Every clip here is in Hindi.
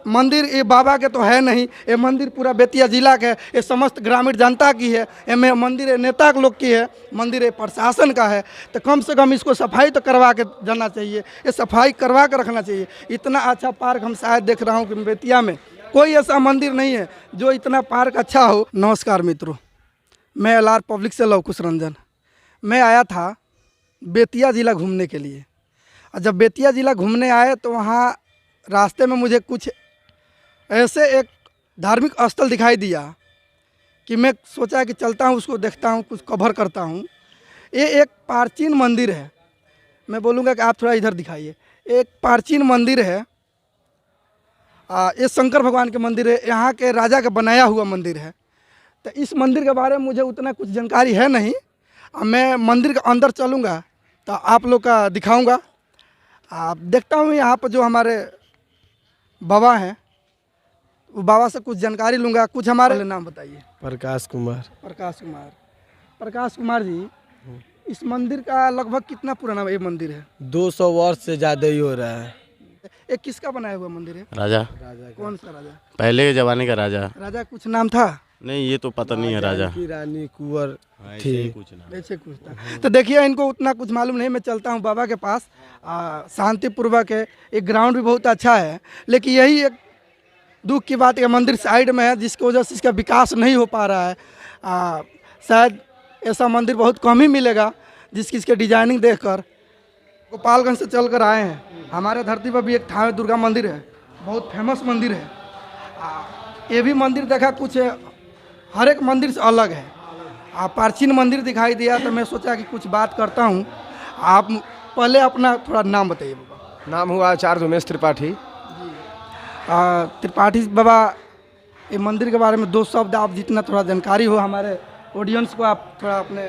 मंदिर ये बाबा के तो है नहीं, ये मंदिर पूरा बेतिया जिला के है, ये समस्त ग्रामीण जनता की है, ये मंदिर ये नेता के लोग की है, मंदिर ये प्रशासन का है। तो कम से कम इसको सफाई तो करवा के जाना चाहिए, ये सफाई करवा के रखना चाहिए। इतना अच्छा पार्क हम शायद देख रहा हूँ कि बेतिया में कोई ऐसा मंदिर नहीं है जो इतना पार्क अच्छा हो। नमस्कार मित्रों, मैं LR पब्लिक से लवकुश रंजन। मैं आया था बेतिया ज़िला घूमने के लिए, और जब बेतिया ज़िला घूमने आए तो वहाँ रास्ते में मुझे कुछ ऐसे एक धार्मिक स्थल दिखाई दिया कि मैं सोचा कि चलता हूँ, उसको देखता हूँ, कुछ कवर करता हूँ। ये एक प्राचीन मंदिर है। मैं बोलूँगा कि आप थोड़ा इधर दिखाइए। एक प्राचीन मंदिर है, ये शंकर भगवान के मंदिर है, यहाँ के राजा का बनाया हुआ मंदिर है। तो इस मंदिर के बारे में मुझे उतना कुछ जानकारी है नहीं। मैं मंदिर के अंदर चलूँगा तो आप लोग का दिखाऊँगा। आप देखता हूँ यहाँ पर जो हमारे बाबा हैं, वो बाबा से कुछ जानकारी लूँगा। कुछ हमारे नाम बताइए। प्रकाश कुमार। प्रकाश कुमार जी, इस मंदिर का लगभग कितना पुराना ये मंदिर है? 200 वर्ष से ज़्यादा ही हो रहा है। ये किसका बनाया हुआ मंदिर है? राजा। कौन सा राजा? पहले के जमाने का राजा। राजा कुछ नाम था? नहीं, ये तो पता नहीं है राजा की रानी कुंवर थी थी। कुछ ना। ऐसे कुछ था। तो देखिए, इनको उतना कुछ मालूम नहीं। मैं चलता हूँ बाबा के पास। शांतिपूर्वक है, एक ग्राउंड भी बहुत अच्छा है, लेकिन यही एक दुख की बात है, मंदिर साइड में है जिसकी वजह से इसका विकास नहीं हो पा रहा है। शायद ऐसा मंदिर बहुत कम ही मिलेगा जिसकी इसके डिजाइनिंग देखकर। गोपालगंज से चल कर आए हैं। हमारे धरती पर भी एक थावे दुर्गा मंदिर है, बहुत फेमस मंदिर है। ये भी मंदिर देखा कुछ हर एक मंदिर से अलग है। प्राचीन मंदिर दिखाई दिया तो मैं सोचा कि कुछ बात करता हूँ। आप पहले अपना थोड़ा नाम बताइए बाबा। नाम हुआ आचार्य उमेश त्रिपाठी। त्रिपाठी बाबा, ये मंदिर के बारे में दो शब्द आप जितना थोड़ा जानकारी हो हमारे ऑडियंस को आप थोड़ा अपने।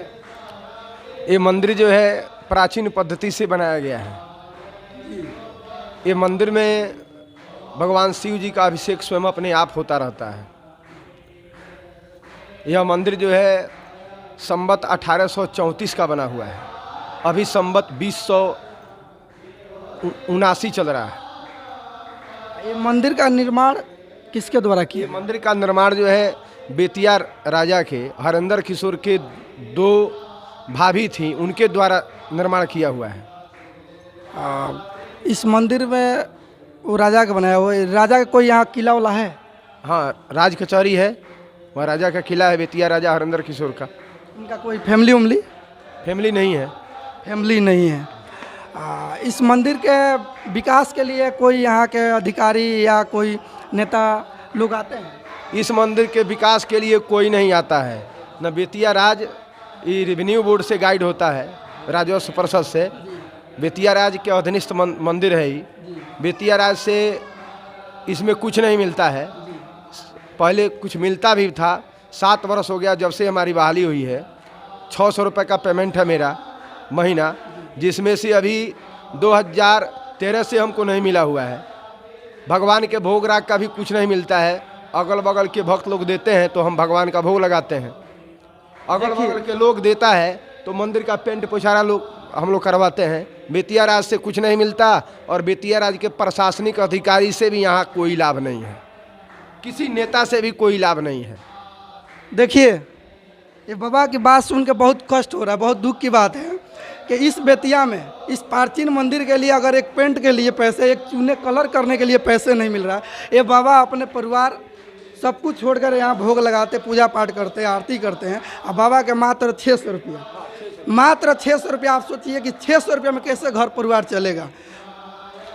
ये मंदिर जो है प्राचीन पद्धति से बनाया गया है। ये मंदिर में भगवान शिव जी का अभिषेक स्वयं अपने आप होता रहता है। यह मंदिर जो है संवत 1834 का बना हुआ है। अभी संवत 2079 चल रहा है। ये मंदिर का निर्माण किसके द्वारा किया? मंदिर का निर्माण जो है बेतिया राजा के हरेंद्र किशोर के 2 भाभी थी, उनके द्वारा निर्माण किया हुआ है। इस मंदिर में वो राजा का बनाया हुआ है। राजा का कोई यहाँ किला वाला है? हाँ, राज कचहरी है, वह राजा का किला है, बेतिया राजा हरेंद्र किशोर का। उनका कोई फैमिली उमली? फैमिली नहीं है। फैमिली नहीं है। इस मंदिर के विकास के लिए कोई यहाँ के अधिकारी या कोई नेता लोग आते हैं? इस मंदिर के विकास के लिए कोई नहीं आता है। न बेतिया राज, ये रेवेन्यू बोर्ड से गाइड होता है, राजस्व परिषद से। बेतिया राज के अधीनस्थ मंदिर है ये। बेतिया राज से इसमें कुछ नहीं मिलता है। पहले कुछ मिलता भी था। 7 वर्ष हो गया जब से हमारी बहाली हुई है। 600 रुपये का पेमेंट है मेरा महीना, जिसमें से अभी 2013 से हमको नहीं मिला हुआ है। भगवान के भोग राग का भी कुछ नहीं मिलता है। अगल बगल के भक्त लोग देते हैं तो हम भगवान का भोग लगाते हैं। अगल बगल के लोग देता है तो मंदिर का पेंट पोछारा हम लोग करवाते हैं। बेतिया राज से कुछ नहीं मिलता, और बेतिया राज के प्रशासनिक अधिकारी से भी यहाँ कोई लाभ नहीं है। किसी नेता से भी कोई लाभ नहीं है। देखिए, ये बाबा की बात सुन के बहुत कष्ट हो रहा है। बहुत दुख की बात है कि इस बेतिया में इस प्राचीन मंदिर के लिए अगर एक पेंट के लिए पैसे, एक चूने कलर करने के लिए पैसे नहीं मिल रहा है। ये बाबा अपने परिवार सब कुछ छोड़कर यहाँ भोग लगाते, पूजा पाठ करते हैं, आरती करते हैं। और बाबा के मात्र 600 रुपया, मात्र 600 रुपया। आप सोचिए कि 600 रुपये में कैसे घर परिवार चलेगा।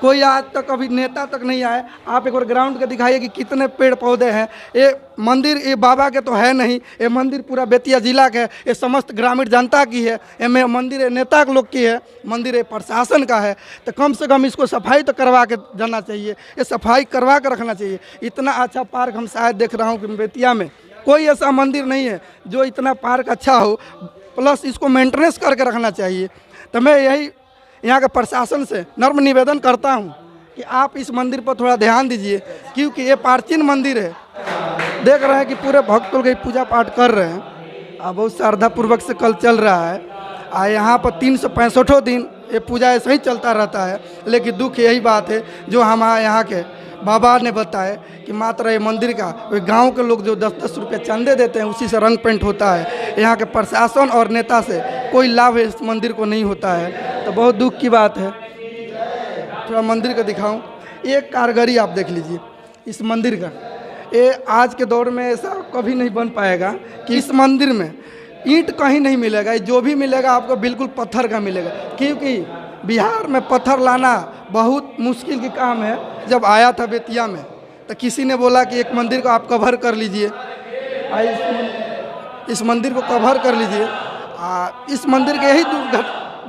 कोई आज तक अभी नेता तक नहीं आए। आप एक बार ग्राउंड के दिखाइए कि कितने पेड़ पौधे हैं। ये मंदिर ये बाबा के तो है नहीं, ये मंदिर पूरा बेतिया जिला के है, ये समस्त ग्रामीण जनता की है। ये मंदिर ये नेता के लोग की है, मंदिर ये प्रशासन का है। तो कम से कम इसको सफाई तो करवा के जाना चाहिए, ये सफाई करवा के रखना चाहिए। इतना अच्छा पार्क हम शायद देख रहा हूँ कि बेतिया में कोई ऐसा मंदिर नहीं है जो इतना पार्क अच्छा हो, प्लस इसको मेंटेनेंस करके रखना चाहिए। तो मैं यही यहाँ के प्रशासन से नम्र निवेदन करता हूँ कि आप इस मंदिर पर थोड़ा ध्यान दीजिए, क्योंकि ये प्राचीन मंदिर है। देख रहे हैं कि पूरे भक्त लोग पूजा पाठ कर रहे हैं, बहुत श्रद्धापूर्वक से कल चल रहा है। यहाँ पर 365 दिन ये पूजा ऐसे ही चलता रहता है। लेकिन दुख यही बात है जो हम यहाँ के बाबा ने बताया कि मात्र ये मंदिर का गांव के लोग जो 10-10 रुपये चंदे देते हैं उसी से रंग पेंट होता है। यहाँ के प्रशासन और नेता से कोई लाभ इस मंदिर को नहीं होता है, तो बहुत दुख की बात है। थोड़ा मंदिर का दिखाऊं, एक कारीगरी आप देख लीजिए इस मंदिर का। ये आज के दौर में ऐसा कभी नहीं बन पाएगा कि इस मंदिर में ईंट कहीं नहीं मिलेगा, जो भी मिलेगा आपको बिल्कुल पत्थर का मिलेगा, क्योंकि बिहार में पत्थर लाना बहुत मुश्किल की काम है। जब आया था बेतिया में तो किसी ने बोला कि एक मंदिर को आप कवर कर लीजिए, इस मंदिर को कवर कर लीजिए। इस मंदिर के यही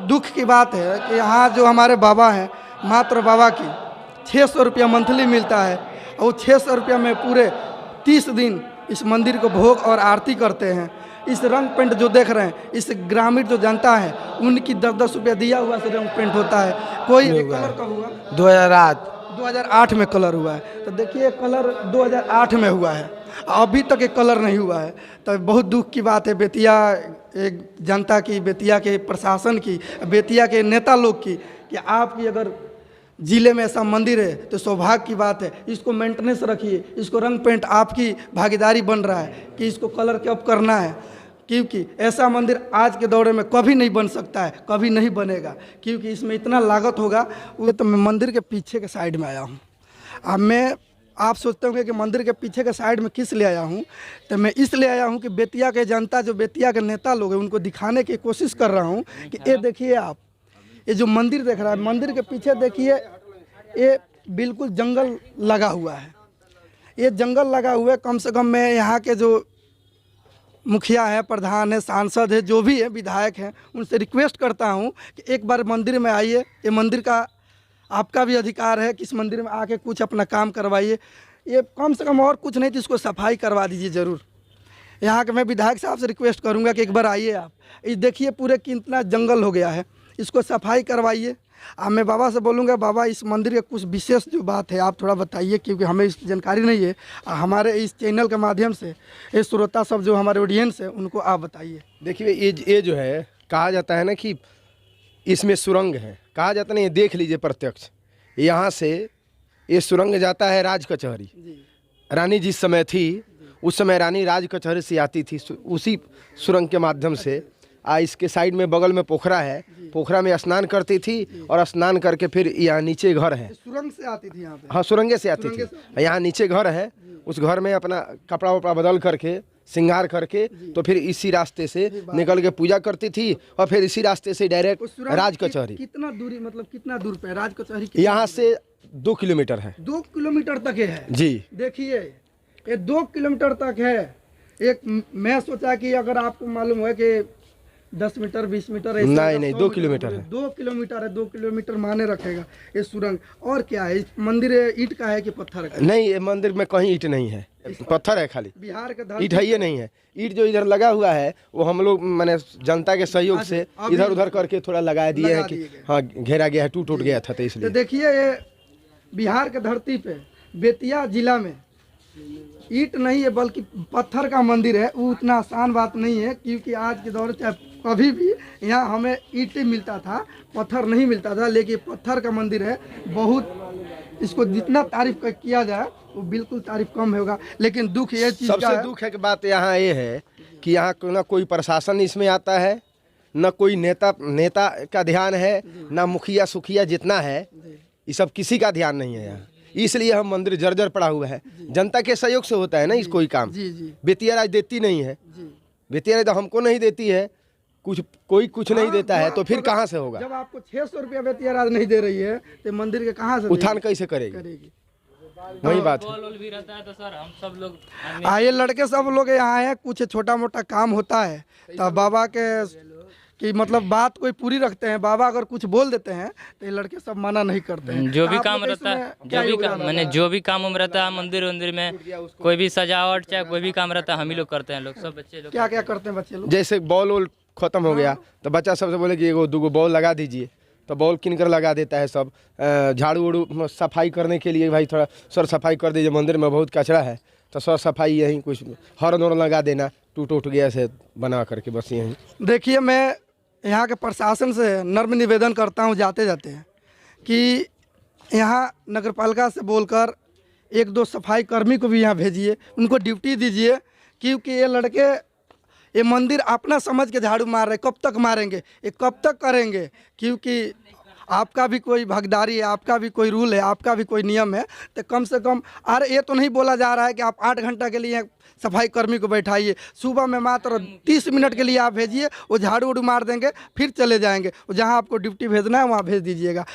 दुख की बात है कि यहाँ जो हमारे बाबा हैं, मात्र बाबा की 600 रुपया मंथली मिलता है, और 600 रुपया में पूरे 30 दिन इस मंदिर को भोग और आरती करते हैं। इस रंग पेंट जो देख रहे हैं, इस ग्रामीण जो जनता है उनकी 10-10 रुपया दिया हुआ से रंग पेंट होता है। कोई कलर कब हुआ? 2008 में कलर हुआ है। तो देखिए कलर 2008 में हुआ है, अभी तक एक कलर नहीं हुआ है। तो बहुत दुख की बात है बेतिया एक जनता की, बेतिया के प्रशासन की, बेतिया के नेता लोग की, कि आपकी अगर ज़िले में ऐसा मंदिर है तो सौभाग्य की बात है। इसको मेंटेनेंस रखिए, इसको रंग पेंट आपकी भागीदारी बन रहा है कि इसको कलर कब करना है, क्योंकि ऐसा मंदिर आज के दौर में कभी नहीं बन सकता है, कभी नहीं बनेगा, क्योंकि इसमें इतना लागत होगा। वो तो मैं मंदिर के पीछे के साइड में आया हूँ। अब आप सोचते होंगे कि मंदिर के पीछे के साइड में किस लिए आया हूँ, तो मैं इसलिए आया हूँ कि बेतिया के जनता, जो बेतिया के नेता लोग हैं, उनको दिखाने की कोशिश कर रहा हूँ कि ये देखिए आप, ये जो मंदिर देख रहा है, मंदिर के पीछे देखिए ये बिल्कुल जंगल लगा हुआ है। ये जंगल लगा हुआ है, कम से कम मैं यहाँ के जो मुखिया है, प्रधान है, सांसद है, जो भी है, विधायक हैं, उनसे रिक्वेस्ट करता हूँ कि एक बार मंदिर में आइए। ये मंदिर का आपका भी अधिकार है कि इस मंदिर में आके कुछ अपना काम करवाइए। ये कम से कम और कुछ नहीं तो इसको सफाई करवा दीजिए ज़रूर। यहाँ के मैं विधायक साहब से रिक्वेस्ट करूँगा कि एक बार आइए आप। ये देखिए पूरे कितना जंगल हो गया है, इसको सफाई करवाइए। मैं बाबा से बोलूँगा, बाबा इस मंदिर के कुछ विशेष जो बात है आप थोड़ा बताइए, क्योंकि हमें इस जानकारी नहीं है। हमारे इस चैनल के माध्यम से ये श्रोता सब जो हमारे ऑडियंस है उनको आप बताइए। देखिए ये जो है, कहा जाता है ना कि इसमें सुरंग है, कहा जाता नहीं, ये देख लीजिए प्रत्यक्ष। यहाँ से ये सुरंग जाता है राज कचहरी। रानी जिस समय थी उस समय रानी राज कचहरी से आती थी, उसी सुरंग के माध्यम से। इसके साइड में बगल में पोखरा है, पोखरा में स्नान करती थी, और स्नान करके फिर यहाँ नीचे घर है। सुरंग से आती थी यहाँ पे? हाँ, सुरंगे से आती थी। यहाँ नीचे घर है, उस घर में अपना कपड़ा वपड़ा बदल करके, श्रृंगार करके, तो फिर इसी रास्ते से निकल के पूजा करती थी, और फिर इसी रास्ते से डायरेक्ट राज कचहरी। कितना दूरी, मतलब कितना दूर पे राज कचहरी? यहाँ से 2 किलोमीटर है। 2 किलोमीटर तक है जी। देखिए ये 2 किलोमीटर तक है। एक मैं सोचा कि अगर आपको मालूम है कि 10 मीटर 20 मीटर ऐसे, नहीं 2 किलोमीटर है। 2 किलोमीटर है, 2 किलोमीटर माने रखेगा ये सुरंग। और क्या है, मंदिर ईंट का है कि पत्थर का? नहीं, ये मंदिर में कहीं ईंट नहीं है, पत्थर है खाली। बिहार का ईंट है ये नहीं है। ईंट जो इधर लगा हुआ है वो हम लोग मैंने जनता के सहयोग से इधर उधर करके थोड़ा लगा दिए हैं कि हाँ घेरा गया है, टूट गया था, तो इसलिए। देखिए ये बिहार के धरती पे बेतिया जिला में ईंट नहीं है बल्कि पत्थर का मंदिर है। वो उतना आसान बात नहीं है, क्योंकि आज के दौर चाहे कभी भी यहाँ हमें ईंट मिलता था, पत्थर नहीं मिलता था, लेकिन पत्थर का मंदिर है। बहुत इसको जितना तारीफ किया जाए वो बिल्कुल तारीफ कम होगा। लेकिन दुख ये चीज़ का सबसे दुख है कि बात यहाँ ये है कि यहाँ ना कोई प्रशासन इसमें आता है, न कोई नेता का ध्यान है, ना मुखिया सुखिया जितना है, ये सब किसी का ध्यान नहीं है यहाँ। इसलिए हम मंदिर जर्जर पड़ा हुआ है। जनता के सहयोग से होता है ना इसको ही काम। बेतिया राज देती नहीं है, बेतिया राज तो हमको नहीं देती है, कोई कुछ नहीं देता है, तो फिर कहाँ से होगा? जब आपको 600 रुपया बेतिया राज नहीं दे रही है तो मंदिर के कहाँ से उत्थान कैसे करेगी? वही बात है। भी रहता है तो सर हम सब लोग आए लड़के सब लोग यहाँ है, कुछ छोटा मोटा काम होता है तब बाबा के कि मतलब बात कोई पूरी रखते हैं। बाबा अगर कुछ बोल देते हैं तो ये लड़के सब मना नहीं करते हैं। जो भी काम रहता है, जो भी काम रहता है मंदिर में, कोई भी सजावट चाहे कोई भी काम रहता है हम ही लोग करते हैं। लोग सब बच्चे लोग क्या क्या करते हैं बच्चे लोग? जैसे बॉल खत्म हो गया तो बच्चा सबसे बोले कि 1-2 बॉल लगा दीजिए, तो बॉल किन कर लगा देता है सब। झाड़ू उड़ू सफाई करने के लिए भाई थोड़ा सर सफाई कर दीजिए, मंदिर में बहुत कचरा है, तो सर सफाई यहीं कुछ हॉर्न वॉर्न लगा देना, टूट गया ऐसे बना करके, बस यहीं। देखिए मैं यहाँ के प्रशासन से नर्म निवेदन करता हूँ जाते जाते कि यहाँ नगर पालिका से बोलकर एक दो सफाई कर्मी को भी यहाँ भेजिए, उनको ड्यूटी दीजिए, क्योंकि ये लड़के ये मंदिर अपना समझ के झाड़ू मार रहे, कब तक मारेंगे, ये कब तक करेंगे? क्योंकि आपका भी कोई भागीदारी है, आपका भी कोई रूल है, आपका भी कोई नियम है, तो कम से कम अरे ये तो नहीं बोला जा रहा है कि आप 8 घंटा के लिए सफाई कर्मी को बैठाइए, सुबह में मात्र 30 मिनट के लिए आप भेजिए, वो झाड़ू उड़ू मार देंगे, फिर चले जाएंगे, जहाँ आपको ड्यूटी भेजना है वहाँ भेज दीजिएगा।